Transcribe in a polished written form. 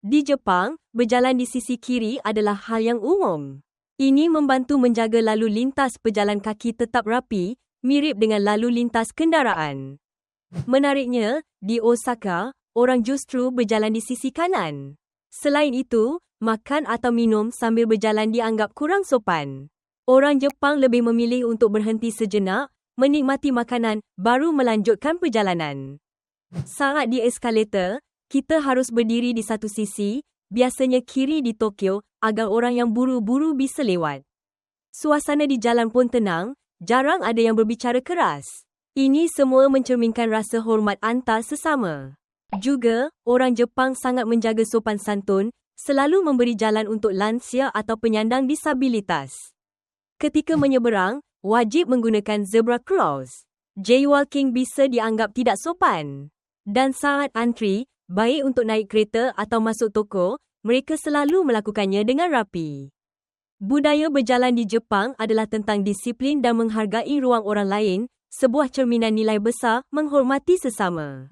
Di Jepang, berjalan di sisi kiri adalah hal yang umum. Ini membantu menjaga lalu lintas pejalan kaki tetap rapi, mirip dengan lalu lintas kendaraan. Menariknya, di Osaka, orang justru berjalan di sisi kanan. Selain itu, makan atau minum sambil berjalan dianggap kurang sopan. Orang Jepang lebih memilih untuk berhenti sejenak, menikmati makanan, baru melanjutkan perjalanan. Saat di eskalator, kita harus berdiri di satu sisi, biasanya kiri di Tokyo, agar orang yang buru-buru bisa lewat. Suasana di jalan pun tenang, jarang ada yang berbicara keras. Ini semua mencerminkan rasa hormat antar sesama. Juga, orang Jepang sangat menjaga sopan santun, selalu memberi jalan untuk lansia atau penyandang disabilitas. Ketika menyeberang, wajib menggunakan zebra cross. Jaywalking bisa dianggap tidak sopan. Dan saat antri, baik untuk naik kereta atau masuk toko, mereka selalu melakukannya dengan rapi. Budaya berjalan di Jepang adalah tentang disiplin dan menghargai ruang orang lain, sebuah cerminan nilai besar menghormati sesama.